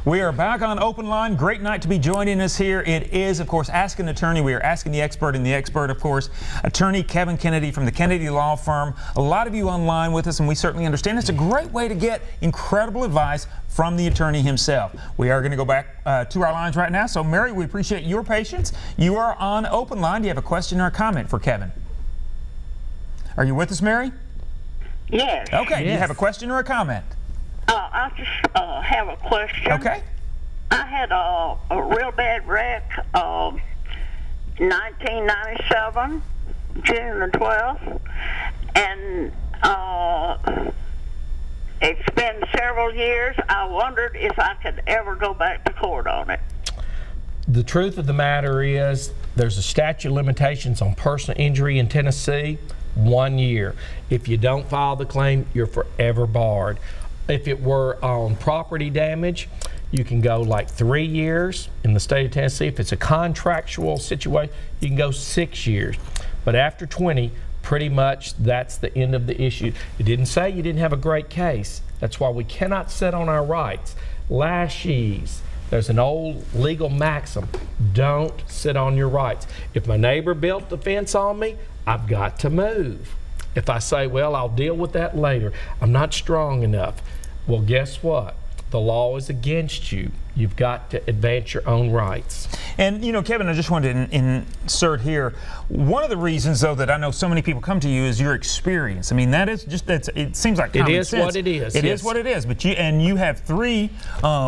We are back on Open Line. Great night to be joining us here. It is, of course, Ask an Attorney. We are asking the expert, and the expert, of course, attorney Kevin Kennedy from the Kennedy Law Firm. A lot of you online with us, and we certainly understand it's a great way to get incredible advice from the attorney himself. We are going to go back to our lines right now. So, Mary, we appreciate your patience. You are on Open Line. Do you have a question or a comment for Kevin? Are you with us, Mary? Yes. Okay. Yes. Do you have a question or a comment? I just have a question. Okay. I had a real bad wreck 1997, June the 12th, and it's been several years. I wondered if I could ever go back to court on it. The truth of the matter is there's a statute of limitations on personal injury in Tennessee, 1 year. If you don't file the claim, you're forever barred. If it were on property damage, you can go like 3 years in the state of Tennessee. If it's a contractual situation, you can go 6 years. But after 20, pretty much that's the end of the issue. It didn't say you didn't have a great case. That's why we cannot sit on our rights. Laches. There's an old legal maxim, don't sit on your rights. If my neighbor built the fence on me, I've got to move. If I say, well, I'll deal with that later, I'm not strong enough. Well, guess what? The law is against you. You've got to advance your own rights. And, you know, Kevin, I just wanted to insert here, one of the reasons, though, that I know so many people come to you is your experience. I mean, that is just, it seems like common sense. It is what it is. It is what it is. But you have 3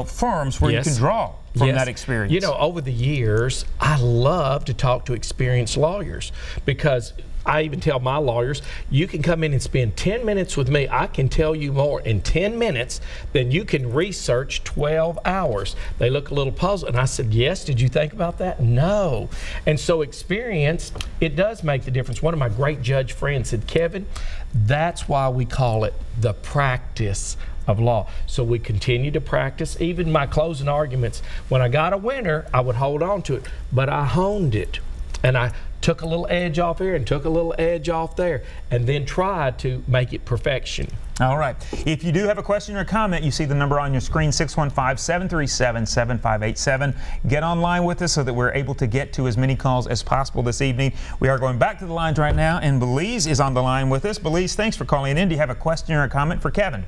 firms where you can draw from that experience. You know, over the years, I love to talk to experienced lawyers because I even tell my lawyers, you can come in and spend 10 minutes with me. I can tell you more in 10 minutes than you can research 12 hours. They look a little puzzled. And I said, yes, did you think about that? No. And so experience, it does make the difference. One of my great judge friends said, Kevin, that's why we call it the practice of law. So we continue to practice. Even my closing arguments, when I got a winner, I would hold on to it. But I honed it. And I took a little edge off here and took a little edge off there and then tried to make it perfection. All right. If you do have a question or a comment, you see the number on your screen, 615-737-7587. Get online with us so that we're able to get to as many calls as possible this evening. We are going back to the lines right now, and Belize is on the line with us. Belize, thanks for calling in. Do you have a question or a comment for Kevin?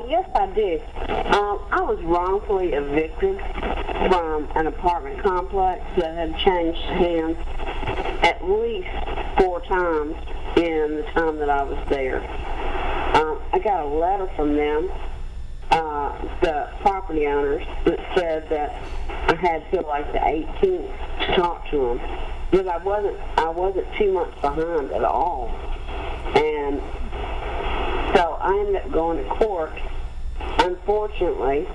Yes, I do. I was wrongfully evicted from an apartment complex that had changed hands at least 4 times in the time that I was there. I got a letter from them, the property owners, that said that I had till like the 18th to talk to them, but I wasn't 2 months behind at all, and so I ended up going to court. Unfortunately,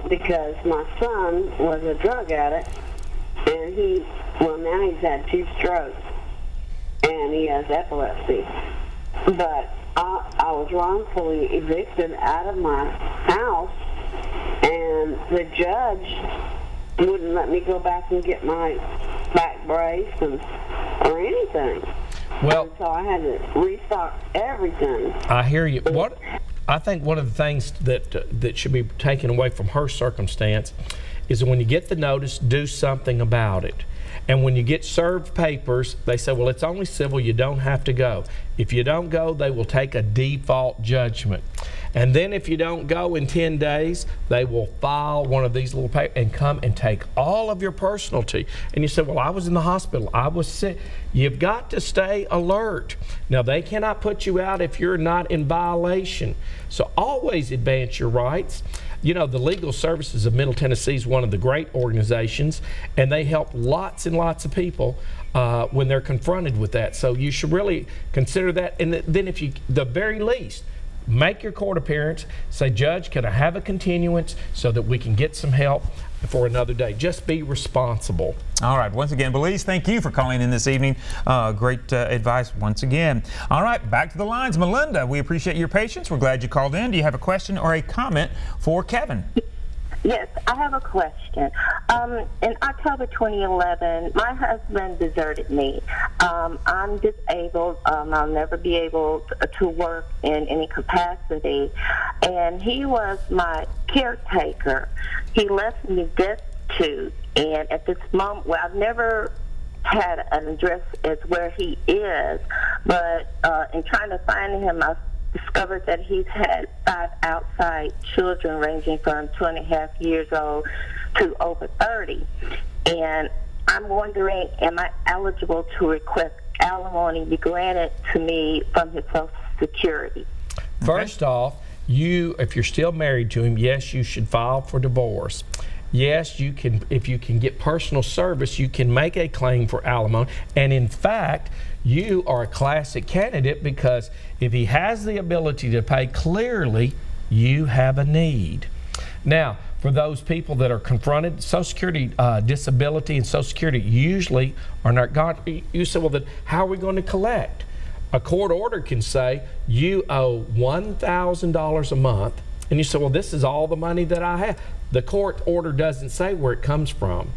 because my son was a drug addict, and now he's had 2 strokes, and he has epilepsy. But I was wrongfully evicted out of my house, and the judge wouldn't let me go back and get my back brace or anything. Well, and so I had to restock everything. I hear you. I think one of the things that should be taken away from her circumstance is that when you get the notice, do something about it. And when you get served papers, they say, well, it's only civil, you don't have to go. If you don't go, they will take a default judgment. And then if you don't go in 10 days, they will file one of these little papers and come and take all of your personality. And you say, well, I was in the hospital, I was sick. You've got to stay alert. Now, they cannot put you out if you're not in violation. So always advance your rights. You know, the Legal Services of Middle Tennessee is one of the great organizations, and they help lots and lots of people when they're confronted with that. So you should really consider that. And then if you, the very least, make your court appearance, say, Judge, can I have a continuance so that we can get some help for another day? Just be responsible. All right. Once again, Belize, thank you for calling in this evening. Great advice once again. All right, back to the lines. Melinda, we appreciate your patience. We're glad you called in. Do you have a question or a comment for Kevin? Yes, I have a question. In October 2011, my husband deserted me. I'm disabled. I'll never be able to work in any capacity. And he was my caretaker. He left me destitute. And at this moment, well, I've never had an address as where he is, but in trying to find him, I've discovered that he's had 5 outside children ranging from 2.5 years old to over 30. And I'm wondering, am I eligible to request alimony be granted to me from his Social Security? First off, if you're still married to him, yes, you should file for divorce. Yes, you can. If you can get personal service, you can make a claim for alimony. And in fact, you are a classic candidate, because if he has the ability to pay, clearly you have a need. Now, for those people that are confronted, Social Security disability and Social Security usually are not gone. You say, well, then how are we going to collect? A court order can say you owe $1,000 a month, and you say, well, this is all the money that I have. The court order doesn't say where it comes from.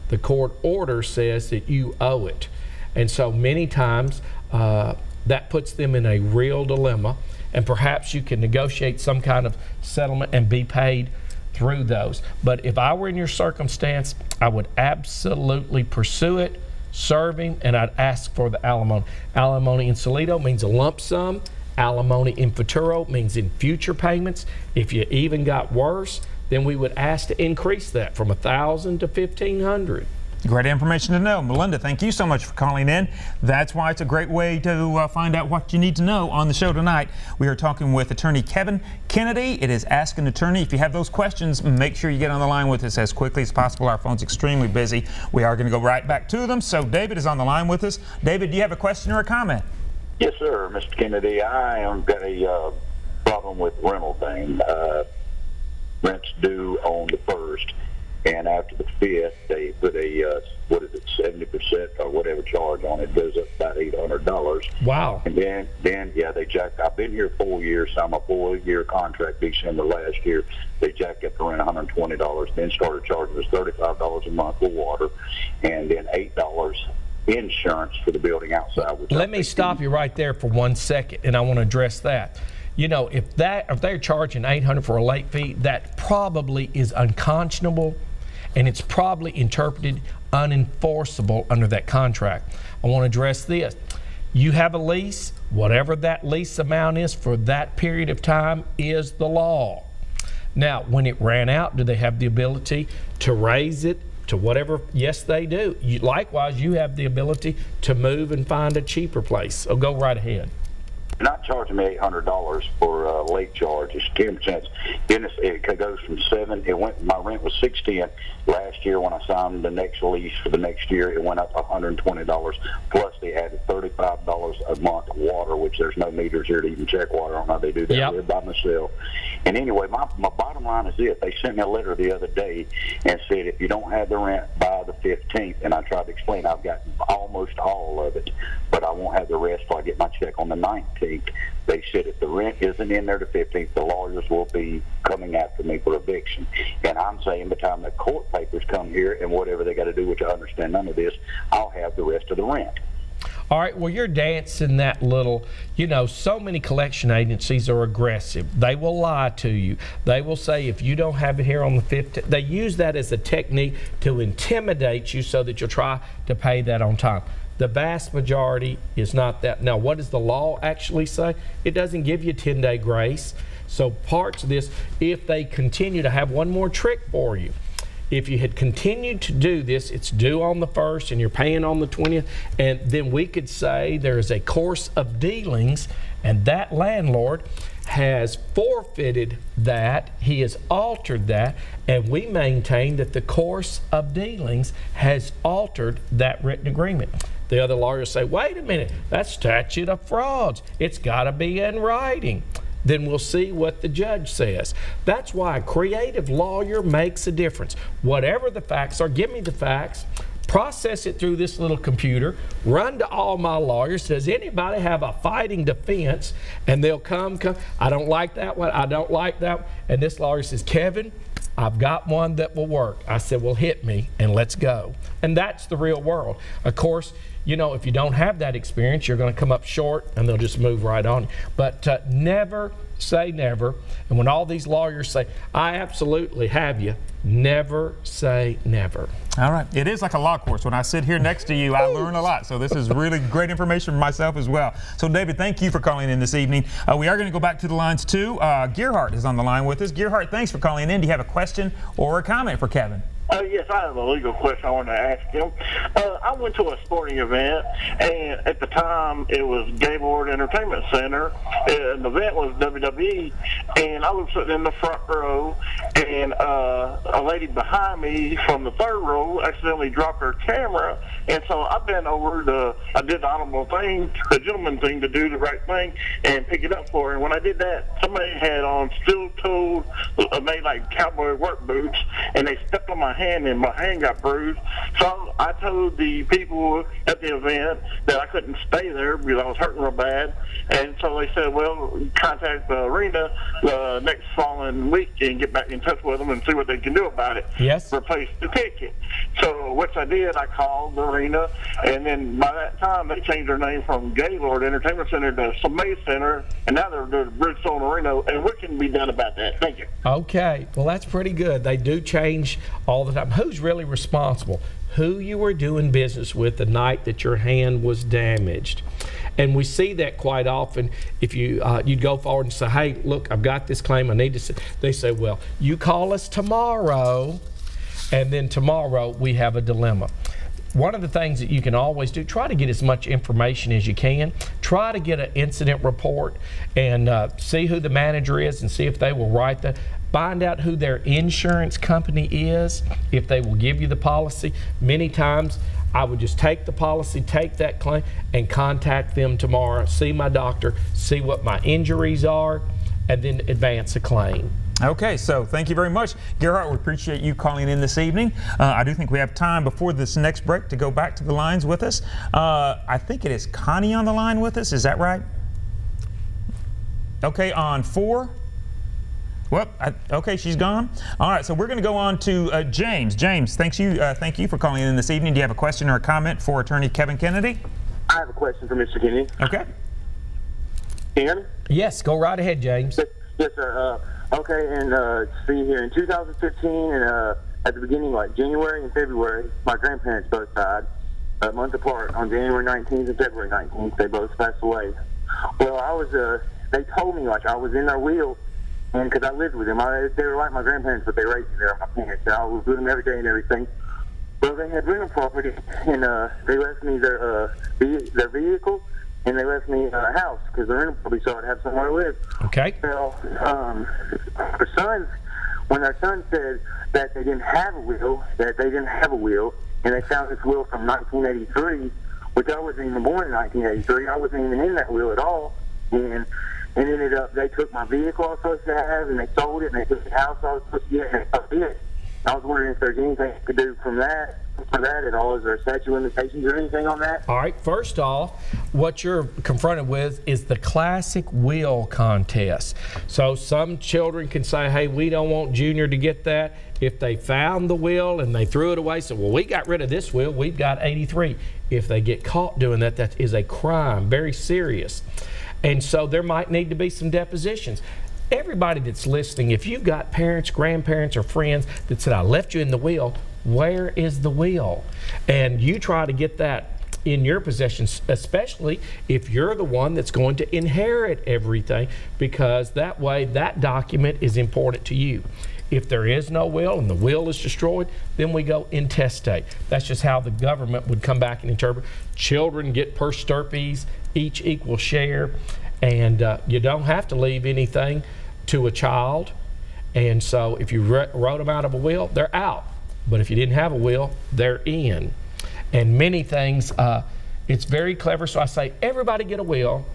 The court order says that you owe it. And so many times that puts them in a real dilemma, and perhaps you can negotiate some kind of settlement and be paid through those. But if I were in your circumstance, I would absolutely pursue it, serve him, and I'd ask for the alimony. Alimony in solito means a lump sum. Alimony in futuro means in future payments. If you even got worse, then we would ask to increase that from $1,000 to $1,500. Great information to know. Melinda, thank you so much for calling in. That's why it's a great way to find out what you need to know on the show tonight. We are talking with attorney Kevin Kennedy. It is Ask an Attorney. If you have those questions, make sure you get on the line with us as quickly as possible. Our phone's extremely busy. We are going to go right back to them. So David is on the line with us. David, do you have a question or a comment? Yes, sir, Mr. Kennedy. I am got a problem with rental thing. Rent's due on the 1st, and after the 5th, they put a 70% or whatever charge on it. It goes up about $800. Wow. And then yeah, they jacked. I've been here 4 years. So I'm a 4-year contract. December last year, they jacked up the rent $120. Then started charging us $35 a month for water, and then $8 insurance for the building outside. Let me stop you right there for 1 second, and I want to address that. You know, if they're charging $800 for a late fee, that probably is unconscionable, and it's probably interpreted unenforceable under that contract. I want to address this. You have a lease. Whatever that lease amount is for that period of time is the law. Now, when it ran out, do they have the ability to raise it to whatever? Yes, they do. Likewise, you have the ability to move and find a cheaper place. So go right ahead. They're not charging me $800 for a late charge. It's 10%. Then it goes from 7. My rent was $610 last year. When I signed the next lease for the next year, it went up $120. Plus, they added $35 a month of water, which there's no meters here to even check water. I don't know how they do that. Yep. I live by myself. And anyway, my bottom line is this: they sent me a letter the other day and said if you don't have the rent by the 15th, and I tried to explain, I've got almost all of it, but I won't have the rest till I get my check on the 19th. They said if the rent isn't in there the 15th, the lawyers will be coming after me for eviction. And I'm saying by the time the court papers come here and whatever they got to do, which I understand none of this, I'll have the rest of the rent. All right, well, you're dancing that little, you know, so many collection agencies are aggressive. They will lie to you. They will say if you don't have it here on the 15th, they use that as a technique to intimidate you so that you'll try to pay that on time. The vast majority is not that. Now, what does the law actually say? It doesn't give you a 10-day grace. So parts of this, if they continue to have one more trick for you, if you had continued to do this, it's due on the 1st and you're paying on the 20th, and then we could say there is a course of dealings, and that landlord has forfeited that, he has altered that, and we maintain that the course of dealings has altered that written agreement. The other lawyers say, wait a minute, that's statute of frauds. It's got to be in writing. Then we'll see what the judge says. That's why a creative lawyer makes a difference. Whatever the facts are, give me the facts, process it through this little computer, run to all my lawyers. Does anybody have a fighting defense? And they'll come, I don't like that one, I don't like that one. And this lawyer says, Kevin, I've got one that will work. I said, well, hit me and let's go. And that's the real world. Of course, you know, if you don't have that experience, you're going to come up short and they'll just move right on you. But never say never. And when all these lawyers say, I absolutely have you, never say never. All right. It is like a law course. When I sit here next to you, I learn a lot. So this is really great information for myself as well. So, David, thank you for calling in this evening. We are going to go back to the lines, too. Gerhardt is on the line with us. Gerhardt, thanks for calling in. Do you have a question or a comment for Kevin? Yes, I have a legal question I want to ask him. I went to a sporting event, and at the time it was Gaylord Entertainment Center, and the event was WWE, and I was sitting in the front row, and a lady behind me from the third row accidentally dropped her camera, and so I bent over I did the honorable thing, the gentleman thing, to do the right thing and pick it up for her. And when I did that, somebody had on steel-toed, made like cowboy work boots, and they stepped on my hand, and my hand got bruised. So I told the people at the event that I couldn't stay there because I was hurting real bad. And so they said, well, contact the arena next following week and get back in touch with them and see what they can do about it. Yes. Replace the ticket. So which I did. I called the arena, and then by that time they changed their name from Gaylord Entertainment Center to May Center, and now they're the Bridgestone Arena. And what can be done about that? Thank you. Okay. Well, that's pretty good. They do change all the time. Who's really responsible? Who you were doing business with the night that your hand was damaged. And we see that quite often. If you'd go forward and say, hey, look, I've got this claim, I need to, they say, well, you call us tomorrow, and then tomorrow we have a dilemma. One of the things that you can always do, try to get as much information as you can. Try to get an incident report and see who the manager is and see if they will write that. Find out who their insurance company is, if they will give you the policy. Many times, I would just take the policy, take that claim, and contact them tomorrow, see my doctor, see what my injuries are, and then advance a claim. Okay, so thank you very much, Gerhardt. We appreciate you calling in this evening. I do think we have time before this next break to go back to the lines with us. I think it is Connie on the line with us. Is that right? Okay, on 4. Well, okay, she's gone. All right, so we're going to go on to James. James, thank you for calling in this evening. Do you have a question or a comment for Attorney Kevin Kennedy? I have a question for Mr. Kennedy. Okay. Can you hear me? Yes, go right ahead, James. Yes, sir. Okay, and see here, in 2015, and at the beginning, like January and February, my grandparents both died a month apart. On January 19th and February 19th, they both passed away. Well, they told me, like, I was in their will, and because I lived with them. They were like my grandparents, but they raised me. They were my parents. And I was with them every day and everything. Well, they had rental property, and they left me their vehicle, and they left me a house because the rental property, so I'd have somewhere to live. Okay. Well, when our son said that they didn't have a will, and they found this will from 1983, which I wasn't even born in 1983. I wasn't even in that will at all, and it ended up, they took my vehicle I was supposed to have, and they sold it, and they took the house I was supposed to get, and they took it. I was wondering if there's anything I could do for that at all. Is there a statute of limitations or anything on that? All right, first off, what you're confronted with is the classic will contest. So some children can say, hey, we don't want Junior to get that. If they found the will and they threw it away, so, well, we got rid of this will, we've got 83. If they get caught doing that, that is a crime, very serious. And so there might need to be some depositions. Everybody that's listening, if you've got parents, grandparents, or friends that said, I left you in the will, where is the will? And you try to get that in your possession, especially if you're the one that's going to inherit everything, because that way that document is important to you. If there is no will and the will is destroyed, then we go intestate. That's just how the government would come back and interpret. Children get per stirpes, each equal share, and you don't have to leave anything to a child. And so if you wrote them out of a will, they're out. But if you didn't have a will, they're in. And many things, it's very clever. So I say, everybody get a will.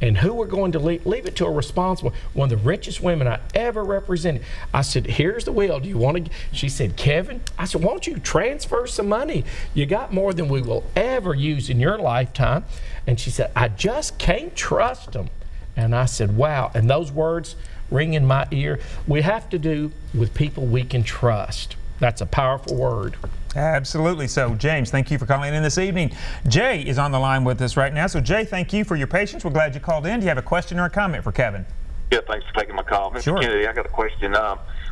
And who we're going to leave it to a responsible. One of the richest women I ever represented. I said, here's the will. Do you want to? She said, Kevin, I said, won't you transfer some money? You got more than we will ever use in your lifetime. And she said, I just can't trust them. And I said, wow. And those words ring in my ear. We have to do with people we can trust. That's a powerful word. Absolutely. So, James, thank you for calling in this evening. Jay is on the line with us right now. So, Jay, thank you for your patience. We're glad you called in. Do you have a question or a comment for Kevin? Yeah, thanks for taking my call. Mr. Sure. Kennedy, I got a question.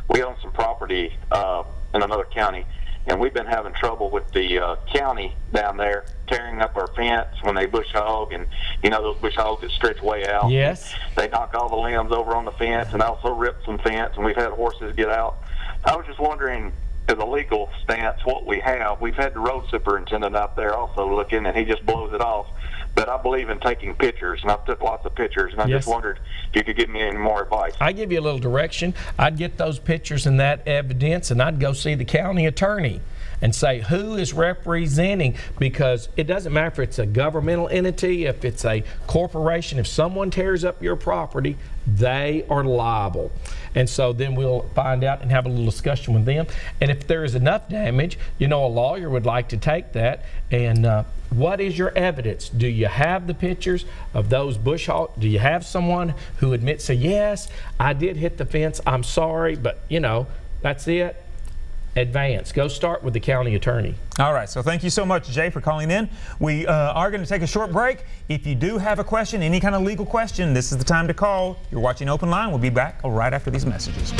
We own some property in another county, and we've been having trouble with the county down there tearing up our fence when they bush hog, and you know those bush hogs that stretch way out. Yes. They knock all the limbs over on the fence and also rip some fence, and we've had horses get out. I was just wondering, as a legal stance, what we have. We've had the road superintendent out there also looking, and he just blows it off. But I believe in taking pictures, and I've took lots of pictures, and I just wondered if you could give me any more advice. I give you a little direction. I'd get those pictures and that evidence, and I'd go see the county attorney and say who is representing, because it doesn't matter if it's a governmental entity, if it's a corporation, if someone tears up your property, they are liable. And so then we'll find out and have a little discussion with them. And if there is enough damage, you know, a lawyer would like to take that and what is your evidence? Do you have the pictures of those bush hogs? Do you have someone who admits, say, yes, I did hit the fence, I'm sorry, but you know, that's it. Advance. Go start with the county attorney. All right, so thank you so much, Jay, for calling in. We are going to take a short break. If you do have a question, any kind of legal question, this is the time to call. You're watching Open Line. We'll be back right after these messages.